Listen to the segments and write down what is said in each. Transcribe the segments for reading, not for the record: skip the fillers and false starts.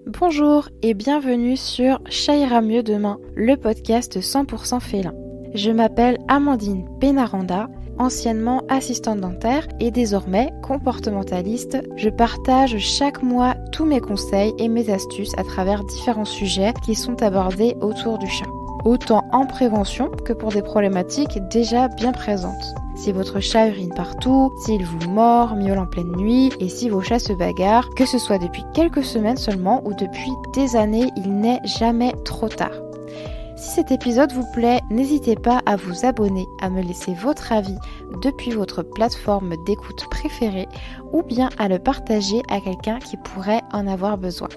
Bonjour et bienvenue sur Chat ira mieux demain, le podcast 100% félin. Je m'appelle Amandine Pénaranda, anciennement assistante dentaire et désormais comportementaliste. Je partage chaque mois tous mes conseils et mes astuces à travers différents sujets qui sont abordés autour du chat, autant en prévention que pour des problématiques déjà bien présentes. Si votre chat urine partout, s'il vous mord, miaule en pleine nuit et si vos chats se bagarrent, que ce soit depuis quelques semaines seulement ou depuis des années, il n'est jamais trop tard. Si cet épisode vous plaît, n'hésitez pas à vous abonner, à me laisser votre avis depuis votre plateforme d'écoute préférée ou bien à le partager à quelqu'un qui pourrait en avoir besoin.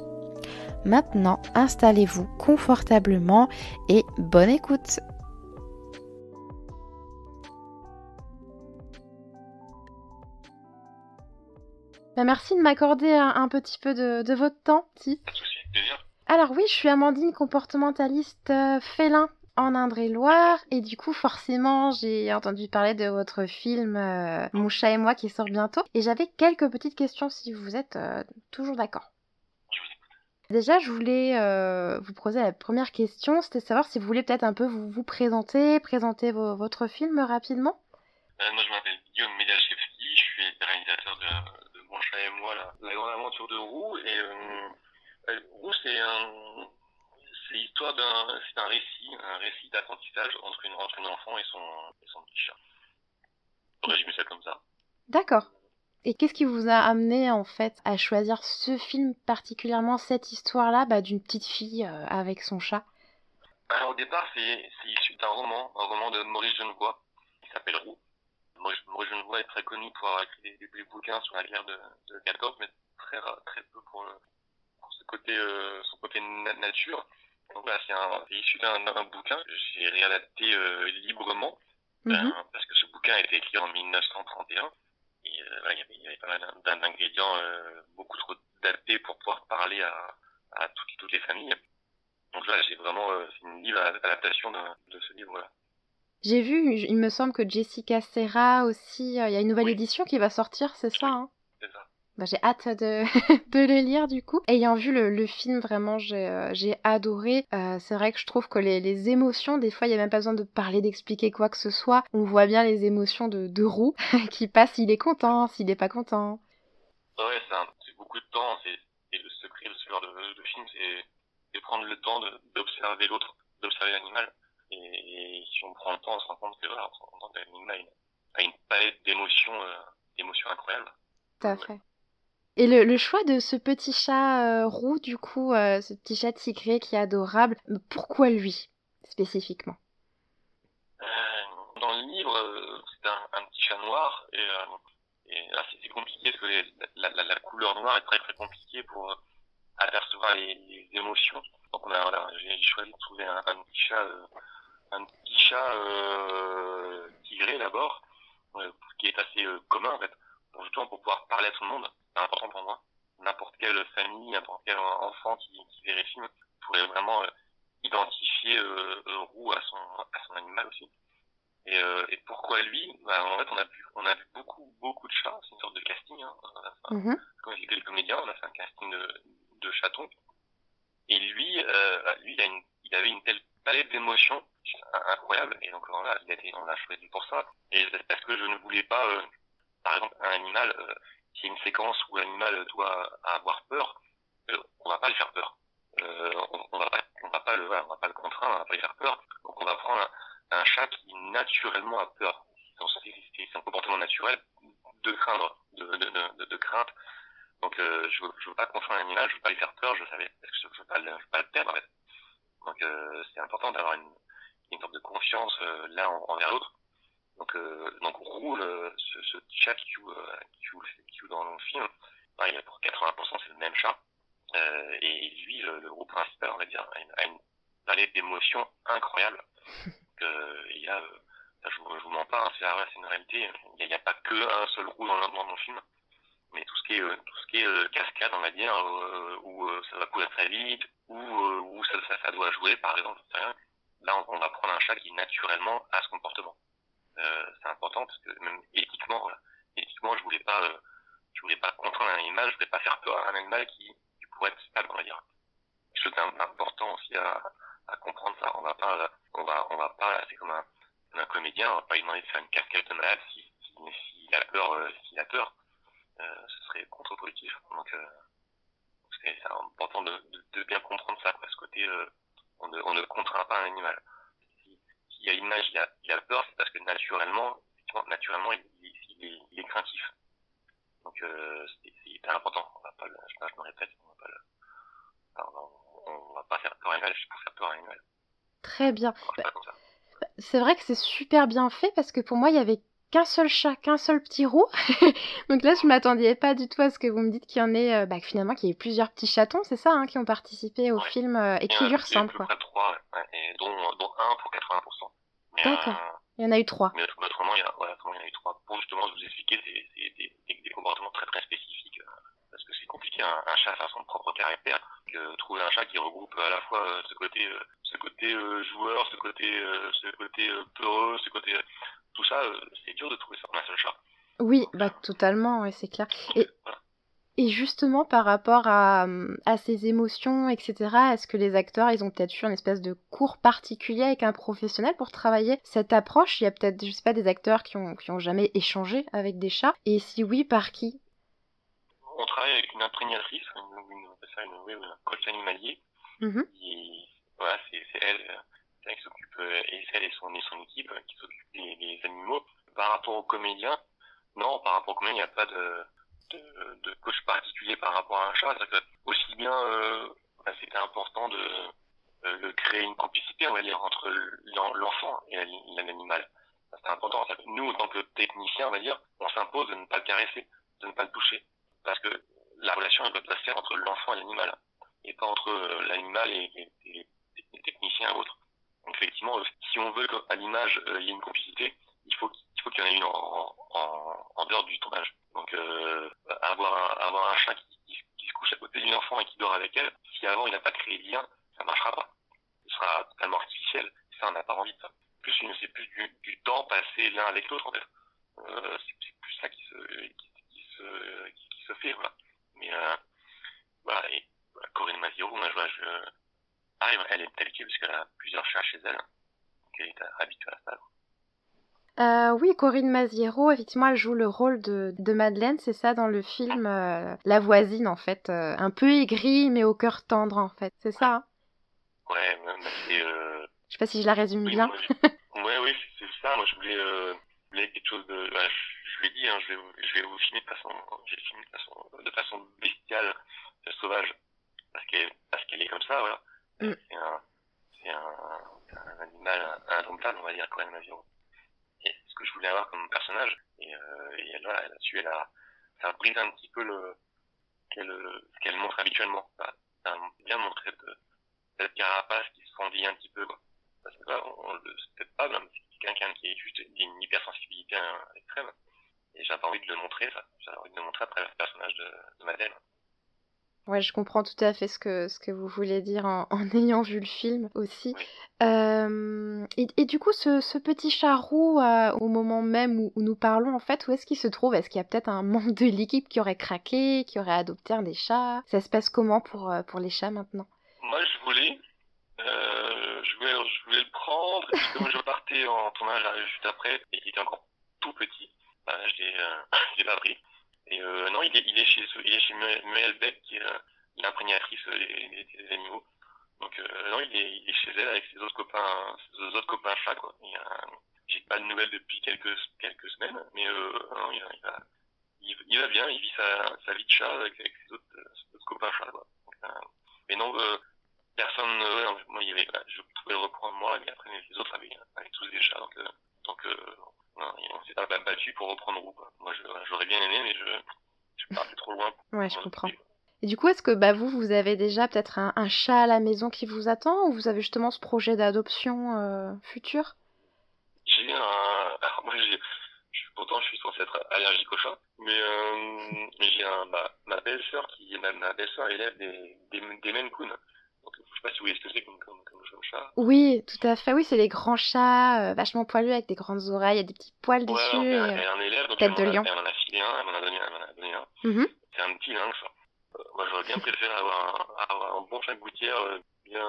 Maintenant, installez-vous confortablement et bonne écoute! Merci de m'accorder un petit peu de votre temps, Si. Pas de soucis, plaisir. Alors oui, je suis Amandine, comportementaliste félin en Indre-et-Loire et du coup forcément j'ai entendu parler de votre film Mon chat et moi qui sort bientôt et j'avais quelques petites questions si vous êtes toujours d'accord. Déjà je voulais vous poser la première question, c'était de savoir si vous voulez peut-être un peu vous présenter votre film rapidement. Moi je m'appelle Guillaume Medialchevski, je suis réalisateur de Mon chat et moi, la grande aventure de Roux. Et Roux c'est l'histoire c'est un récit d'apprentissage entre une enfant et son petit chat. On résume ça comme ça. D'accord. Et qu'est-ce qui vous a amené en fait à choisir ce film particulièrement, cette histoire-là d'une petite fille avec son chat? Alors au départ c'est issu d'un roman de Maurice Genevoix qui s'appelle Roux. Maurice Genevoix est très connu pour avoir écrit des bouquins sur la guerre de 14, mais très peu pour ce côté, son côté nature. Donc là, c'est issu d'un bouquin que j'ai réadapté librement, parce que ce bouquin a été écrit en 1931. Et il y avait pas mal d'ingrédients beaucoup trop datés pour pouvoir parler à toutes les familles. Donc là, c'est une libre adaptation de ce livre-là. J'ai vu, il me semble que Jessica Serra aussi, il y a une nouvelle édition qui va sortir, c'est ça, hein? C'est ça. J'ai hâte de le lire du coup. Ayant vu le film, vraiment, j'ai adoré. C'est vrai que je trouve que les émotions, des fois, il n'y a même pas besoin de parler, d'expliquer quoi que ce soit. On voit bien les émotions de Roux qui passe, s'il est content, s'il n'est pas content. Ouais, c'est beaucoup de temps. Et le secret de ce genre de film, c'est prendre le temps d'observer l'autre, d'observer l'animal. Et si on prend le temps, on se rend compte que l'animal a une palette d'émotions incroyables. Tout à fait. Et le choix de ce petit chat roux, du coup, ce petit chat tigré qui est adorable, pourquoi lui, spécifiquement? Dans le livre, c'est un petit chat noir, et là c'est compliqué parce que la couleur noire est très très compliquée pour apercevoir les émotions. Donc j'ai choisi de trouver un petit chat tigré d'abord, qui est assez commun en fait, justement pour pouvoir parler à tout le monde. C'est important pour moi. N'importe quelle famille, n'importe quel enfant qui verrait le film pourrait vraiment identifier Roux à son animal aussi. Et pourquoi lui? En fait, on a vu beaucoup de chats. C'est une sorte de casting, hein. Comme j'ai dit, les comédiens, on a fait un casting de chatons. Et lui, il avait une telle palette d'émotions incroyable. Et donc, voilà, on l'a choisi pour ça. Et parce que je ne voulais pas, par exemple, un animal, s'il y a une séquence où l'animal doit avoir peur, on va pas le faire peur. On va pas le contraindre, on va pas lui faire peur. Donc, on va prendre un chat qui naturellement a peur. C'est un comportement naturel de craindre, de crainte. Donc je veux pas contraindre un animal, je veux pas lui faire peur, je savais parce que je veux pas le perdre en fait. Donc c'est important d'avoir une sorte de confiance l'un envers l'autre. Donc Roux, ce petit chat qui joue dans le film, pour 80% c'est le même chat. Et lui, le Roux principal, on va dire, a une palette d'émotions incroyable. Il y a, je vous mens pas, hein, c'est une réalité. Il y a pas que un seul Roux dans mon film, mais tout ce qui est cascade, on va dire, où ça va courir très vite, où ça doit jouer, par exemple, là on va prendre un chat qui naturellement a ce comportement. C'est important parce que même éthiquement, voilà, éthiquement, je voulais pas contraindre un animal, je voulais pas faire peur à un animal qui pourrait être stable, on va dire. Je trouve que c'est important aussi à comprendre ça. On va pas, c'est comme un comédien, on va pas lui demander de faire une cascade de malade s'il a peur, s'il a peur. Ce serait contre-productif. Donc, c'est important de bien comprendre ça, quoi. Ce côté, on ne contraint pas un animal. Si à l'image il a peur, c'est parce que naturellement, il est craintif. Donc c'est hyper important. On va pas je me répète, on va pas faire peur à un animal juste pour faire peur à un animal. Très bien. Ça marche pas comme ça. C'est vrai que c'est super bien fait parce que pour moi, il y avait qu'un seul chat, qu'un seul petit roux. Donc là, je m'attendais pas du tout à ce que vous me dites qu'il y en ait, finalement, qu'il y ait plusieurs petits chatons, c'est ça, hein, qui ont participé au film et qui lui ressemblent, quoi. Il y en a à peu près 3, ouais, et dont un pour 80%. Mais, D'accord. Il y en a eu 3. Mais autrement, il y en a eu 3. Pour justement vous expliquer, c'est des comportements très très spécifiques. Parce que c'est compliqué, un chat a son propre caractère. Trouver un chat qui regroupe à la fois ce côté joueur, ce côté peureux, tout ça, c'est dur de trouver ça en un seul chat. Oui, totalement, ouais, c'est clair. Et justement, par rapport à ces émotions, etc., est-ce que les acteurs, ils ont peut-être eu une espèce de cours particulier avec un professionnel pour travailler cette approche? Il y a peut-être, je sais pas, des acteurs qui ont jamais échangé avec des chats. Et si oui, par qui? On travaille avec une imprégnatrice, un coach animalier. Voilà, c'est elle qui s'occupe, et elle et son équipe qui s'occupent des animaux. Par rapport aux comédiens, non, par rapport aux comédiens, il n'y a pas de coach particulier par rapport à un chat. C'est-à-dire que aussi bien, c'était important de créer une complicité, on va dire, entre l'enfant et l'animal. C'est important. Nous, en tant que techniciens, on va dire, on s'impose de ne pas le caresser, de ne pas le toucher. Parce que la relation, elle doit se faire entre l'enfant et l'animal, et pas entre l'animal et les techniciens et autres. Donc effectivement, si on veut qu'à l'image, il y ait une complicité, il faut qu'il y en ait une en dehors du tournage. Donc avoir un chat qui se couche à côté d'une enfant et qui dort avec elle, si avant il n'a pas créé de lien, ça marchera pas. Ce sera totalement artificiel. Ça, on n'a pas envie de ça. C'est plus du temps passé l'un avec l'autre, en fait. C'est plus ça qui se fait, voilà. Mais voilà, et voilà, Corinne Maziero, moi elle est habituée parce qu'elle a plusieurs chats chez elle, donc elle est habituée à ça. Oui, Corinne Maziero, effectivement, elle joue le rôle de Madeleine, c'est ça, dans le film La Voisine, en fait. Un peu aigrie, mais au cœur tendre, en fait. C'est ça, hein? Ouais, c'est... Je sais pas si je la résume bien. Oui, c'est ça. Moi, je voulais quelque chose de... je lui ai dit, hein, je vais vous filmer de façon bestiale, sauvage, parce qu'elle est comme ça, voilà. C'est un animal indomptable, on va dire, Corinne Maziero. Et ce que je voulais avoir comme personnage, et voilà, là-dessus, ça brise un petit peu ce qu'elle montre habituellement. Ça a bien montré cette carapace qui se fendit un petit peu, quoi. Parce que là, c'est peut-être pas, même si c'est quelqu'un qui est juste d'une hypersensibilité extrême. Et j'avais envie de le montrer, ça. J'avais envie de le montrer à travers le personnage de Madeleine. Ouais, je comprends tout à fait ce que vous voulez dire en ayant vu le film aussi. Oui. Et du coup, ce petit chat roux, au moment même où nous parlons, en fait, où est-ce qu'il se trouve? Est-ce qu'il y a peut-être un membre de l'équipe qui aurait craqué, qui aurait adopté un des chats? Ça se passe comment pour les chats maintenant? Moi, je voulais le prendre, et puis comme je partais en tournage juste après, et qu'il était encore tout petit, je l'ai pas pris. Et non, il est chez Muel Beck, qui est l'imprégnatrice des animaux. Donc non, il est chez elle avec ses autres copains chats, quoi. J'ai pas de nouvelles depuis quelques semaines, mais non, il va bien, il vit sa vie de chat avec ses autres copains chats, quoi. Donc, mais non, personne, moi, je pouvais le reprendre moi, et après les autres avaient tous des chats, donc on s'est pas battu pour reprendre Roux, quoi. Moi, j'aurais bien aimé, mais je partais trop loin. Ouais, je comprends. Et du coup, est-ce que vous avez déjà peut-être un chat à la maison qui vous attend, ou vous avez justement ce projet d'adoption futur? Alors moi, pourtant, je suis censé être allergique aux chats, mais j'ai ma belle-sœur ma belle-sœur élève des Maine Coon. Donc, sais pas si vous voyez ce que c'est comme chat. Oui, tout à fait. Oui, c'est les grands chats, vachement poilus avec des grandes oreilles, il y a des petits poils Ouais, dessus non, puis et elle a un élève, donc tête de lion. elle m'en a filé un, elle m'en a donné un. Mhm. C'est un petit lynx. Moi, j'aurais bien préféré avoir un bon chat de gouttière, bien,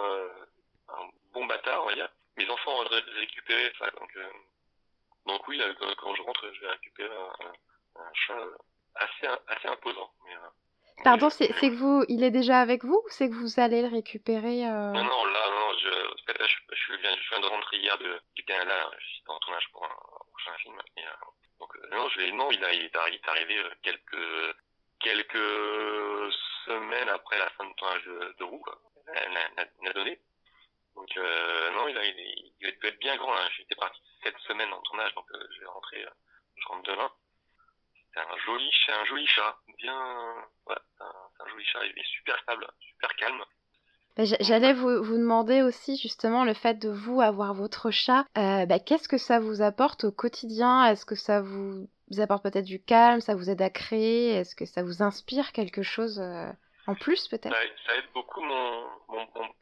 un bon bâtard, on va dire. Mes enfants ont récupéré ça, donc oui, là, quand je rentre, je vais récupérer un chat assez imposant. Pardon, c'est que il est déjà avec vous ou c'est que vous allez le récupérer Non, là, non, en fait, là, je viens de rentrer hier du Canada, je suis en tournage pour un prochain film, donc, non, il est arrivé quelques semaines après la fin de tournage de Roux, quoi. Elle l'a donné. Donc, non, il doit être bien grand, là. J'étais parti 7 semaines en tournage, donc, je rentre demain. C'est un joli chat. Bien, ouais, c'est un joli chat. Il est super stable, super calme. J'allais vous demander aussi justement le fait de vous avoir votre chat, qu'est-ce que ça vous apporte au quotidien? Est-ce que ça vous apporte peut-être du calme, ça vous aide à créer? Est-ce que ça vous inspire quelque chose en plus peut-être? Ça aide beaucoup mon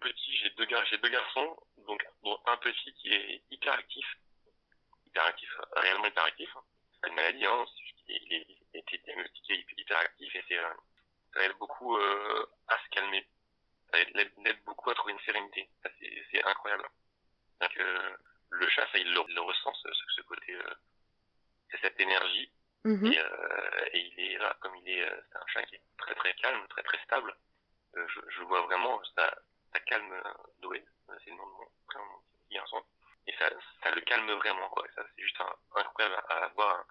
petit. J'ai deux garçons, donc un petit qui est hyperactif, réellement hyperactif. C'est pas une maladie, hein. Il a été diagnostiqué hyperactif et ça aide beaucoup à se calmer. Ça l'aide beaucoup à trouver une sérénité. C'est incroyable. Donc, le chat, ça, il le ressent, ce côté, c'est cette énergie. Mhm. Et il est là, comme c'est un chat qui est très très calme, très très stable. Je vois vraiment, ça calme Noé, c'est le nom de mon petit garçon. Et ça le calme vraiment, quoi. Et ça, c'est juste incroyable à voir,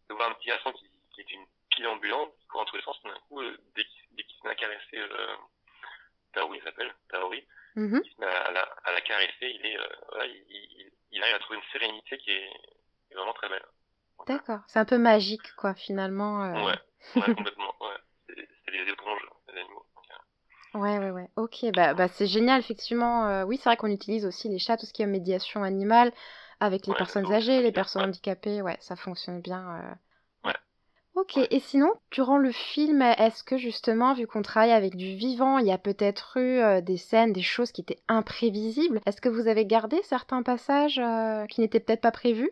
de voir un petit garçon qui est une pile ambulante, qui court entre les sens, tout d'un coup, dès qu'il se met à caresser, Taori, il s'appelle, Taori, Mhm. qui se met à la caresser, il arrive à trouver une sérénité qui est vraiment très belle. D'accord, c'est un peu magique quoi finalement. Ouais, complètement, ouais. C'est des éponges, les animaux. Ouais. Ok, c'est génial effectivement. Oui, c'est vrai qu'on utilise aussi les chats, tout ce qui est médiation animale, avec les personnes âgées, les personnes handicapées. Ouais, ça fonctionne bien. Ouais. Ok, et sinon, durant le film, est-ce que justement, vu qu'on travaille avec du vivant, il y a peut-être eu des scènes, des choses qui étaient imprévisibles? Est-ce que vous avez gardé certains passages qui n'étaient peut-être pas prévus?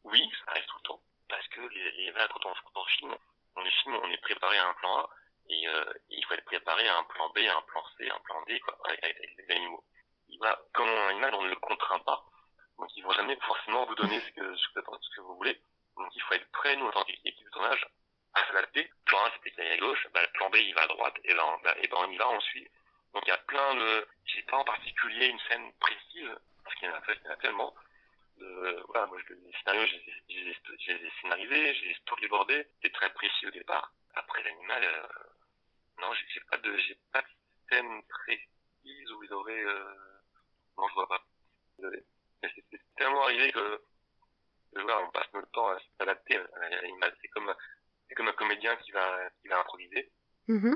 Oui, ça arrive tout le temps. Parce que là, quand on filme, on est préparé à un plan A, et il faut être préparé à un plan B, à un plan C, à un plan D, quoi, avec les animaux. Comme un animal, on ne le contraint pas. Donc, ils vont jamais forcément vous donner ce que vous voulez. Donc, il faut être prêt, nous, en tant qu'équipe de tournage, à s'adapter. Plan A, c'était qu'il y a à gauche, le plan B, il va à droite, et on y va, on suit. Donc, il y a plein j'ai pas en particulier une scène précise, parce qu'il y en a tellement. Voilà, moi, les scénarios, je les ai scénarisés, je les ai storyboardés, c'est très précis au départ. Après, l'animal, non, j'ai pas de scène précise où ils auraient, non, je vois pas. Désolé. Mais c'est tellement arrivé que voilà, on passe notre temps à s'adapter à l'animal. C'est comme un comédien qui va improviser. Mhm.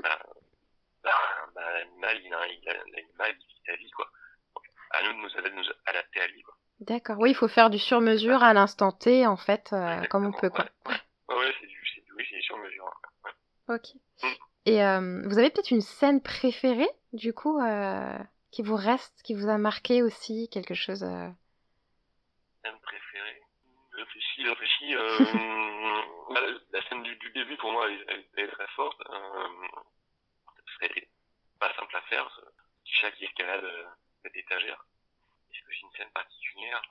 L'animal, l'animal, il vit sa vie, quoi. Donc, à nous de nous adapter à lui, quoi. D'accord, oui, il faut faire du sur-mesure à l'instant T, en fait, comme on peut, quoi. Ouais, c'est du sur-mesure. Ouais. Ok. Et vous avez peut-être une scène préférée, du coup, qui vous reste, qui vous a marqué aussi, quelque chose Scène préférée. Réfléchis. La scène du début, pour moi, elle est très forte. Ça a été pas simple à faire, ce petit chat qui escalade cette étagère. Est-ce que j'ai une scène particulière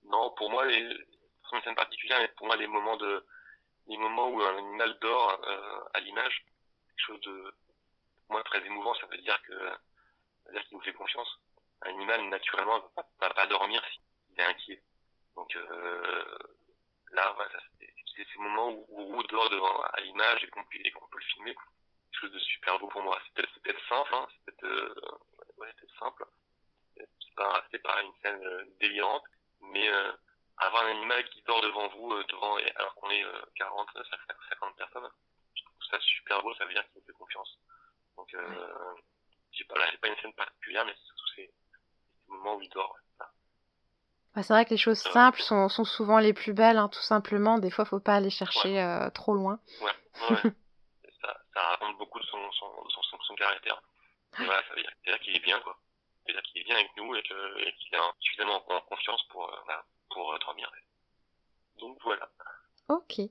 Non, pour moi, sans une scène particulière, mais pour moi, les moments où un animal dort à l'image, quelque chose de, pour moi, très émouvant. Ça veut dire qu'il nous fait confiance. Un animal, naturellement, ne va pas dormir s'il est inquiet. Donc là, voilà, c'est ces moments où dort à l'image et qu'on peut le filmer. Quelque chose de super beau pour moi. C'est peut-être simple, hein, c'est peut-être simple. C'est pas une scène délirante, mais avoir un animal qui dort devant vous, alors qu'on est 40, 50 personnes, je trouve ça super beau, ça veut dire qu'il me fait confiance. Donc j'ai pas une scène particulière, mais surtout c'est le moment où il dort. C'est vrai que les choses simples sont souvent les plus belles, hein, tout simplement. Des fois, faut pas aller chercher trop loin. Ouais. Ça raconte beaucoup beaucoup de son caractère. Et voilà, ça veut dire qu'il est bien, quoi. Ça veut dire qu'il est bien avec nous et qu'il est suffisamment en confiance pour dormir. Donc voilà. Ok.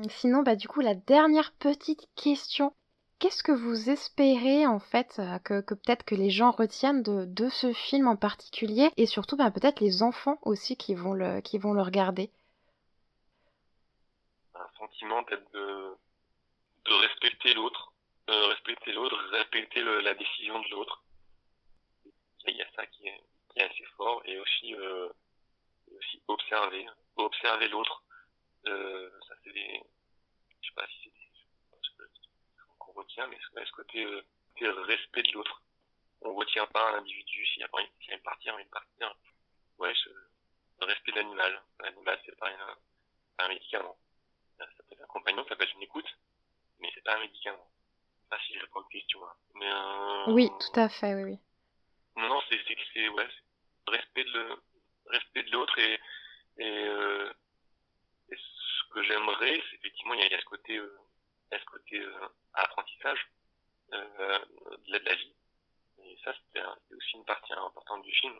Sinon, du coup, la dernière petite question. Qu'est-ce que vous espérez, en fait, que peut-être que les gens retiennent de ce film en particulier, et surtout, peut-être les enfants aussi qui vont le regarder? Un sentiment peut-être de respecter l'autre, respecter la décision de l'autre. Il y a ça qui est assez fort, et aussi observer l'autre. Ça c'est je sais pas si c'est qu'on retient, mais ce côté respect de l'autre. On retient pas un individu s'il aime partir, Ouais, le respect de l'animal. L'animal, c'est pas un médicament. Ça peut être un compagnon, ça peut être une écoute, mais c'est pas un médicament. Pas si je réponds à une question. Hein. Mais Oui, tout à fait, oui. Non, c'est respect de l'autre et ce que j'aimerais, c'est effectivement il y a ce côté apprentissage de la vie. Et ça, c'est aussi une partie importante du film.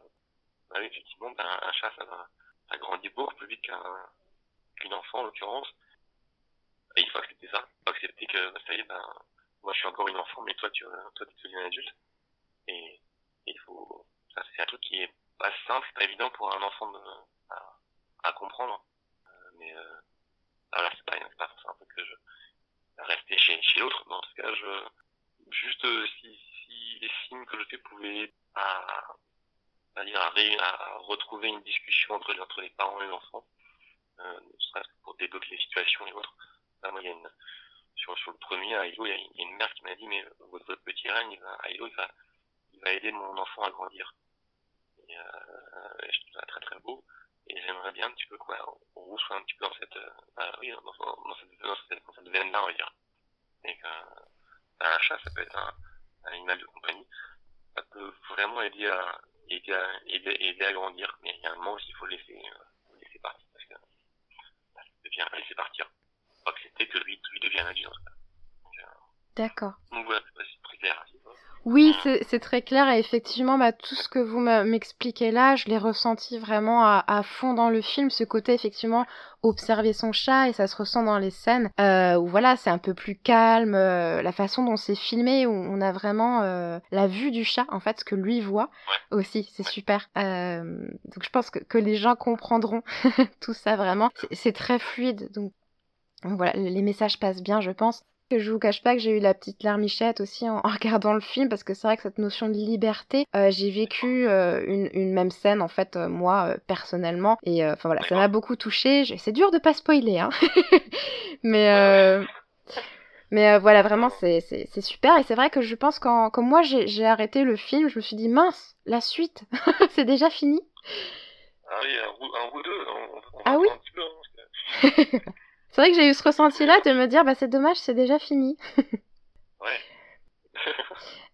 Oui, effectivement, un chat, ça grandit beaucoup plus vite qu'une enfant, en l'occurrence. Et il faut accepter ça. Il faut accepter que, ça y est, moi, je suis encore une enfant, mais toi, tu deviens un adulte. Et il faut, ça, c'est un truc qui est pas simple, pas évident pour un enfant à comprendre. Mais, voilà, c'est pas forcément un truc que je rester chez l'autre. Mais en tout cas, juste, si les films que je fais pouvaient à retrouver une discussion entre les parents et les enfants, ne serait-ce que pour débloquer les situations et autres. Là, moi, sur le premier, à Aïlo, il y a une mère qui m'a dit, mais votre petit Rennes, Aïlo, il va aider mon enfant à grandir. Et je trouve ça très très beau. Et j'aimerais bien un petit peu, on soit un petit peu dans cette veine-là, on va dire. Et un chat, ça peut être un animal de compagnie. Ça peut vraiment aider à grandir, mais il y a un moment où il faut laisser partir, parce que ça devient laisser partir. Faut accepter que lui devient un adulte. D'accord. Donc voilà, c'est très clair. Oui, c'est très clair, et effectivement, tout ce que vous m'expliquez là, je l'ai ressenti vraiment à fond dans le film, ce côté effectivement observer son chat, et ça se ressent dans les scènes où voilà, c'est un peu plus calme, la façon dont c'est filmé, où on a vraiment la vue du chat, en fait, ce que lui voit aussi, c'est super. Donc je pense que les gens comprendront tout ça vraiment. C'est très fluide, donc voilà, les messages passent bien, je pense. Je vous cache pas que j'ai eu la petite larmichette aussi en regardant le film, parce que c'est vrai que cette notion de liberté, j'ai vécu une même scène en fait, moi personnellement, et enfin voilà, ça m'a beaucoup touchée. C'est dur de pas spoiler, hein. mais voilà, vraiment c'est super, et c'est vrai que je pense quand moi j'ai arrêté le film, je me suis dit mince, la suite, c'est déjà fini. Ah oui, un ou deux, ah oui. Un petit peu, hein, C'est vrai que j'ai eu ce ressenti-là de me dire, c'est dommage, c'est déjà fini. Ouais.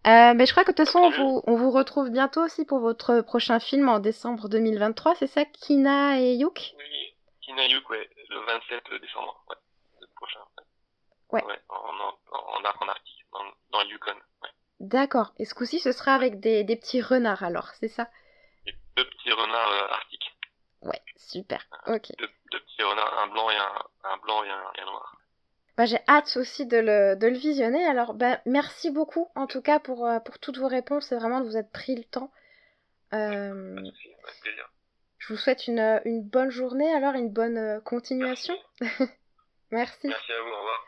Je crois que de toute façon, on vous retrouve bientôt aussi pour votre prochain film en décembre 2023, c'est ça, Kina et Yuk? Oui, Kina et Yuk, ouais, le 27 décembre, ouais, le prochain. Ouais. En Arctique, dans le Yukon, ouais. D'accord, et ce coup-ci, ce sera avec des petits renards alors, c'est ça? Des deux petits renards arctiques. Ouais, super, ok. Deux petits renards, un blanc et un noir. J'ai hâte aussi de le visionner. Alors, merci beaucoup en tout cas pour toutes vos réponses, et vraiment de vous être pris le temps. Avec plaisir. Je vous souhaite une bonne journée, alors une bonne continuation. Merci. Merci à vous, au revoir.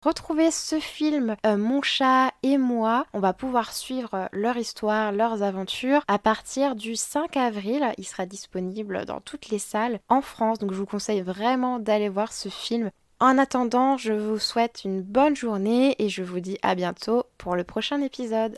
Retrouvez ce film Mon chat et moi. On va pouvoir suivre leur histoire, leurs aventures à partir du 5 avril. Il sera disponible dans toutes les salles en France, donc je vous conseille vraiment d'aller voir ce film. En attendant, je vous souhaite une bonne journée et je vous dis à bientôt pour le prochain épisode.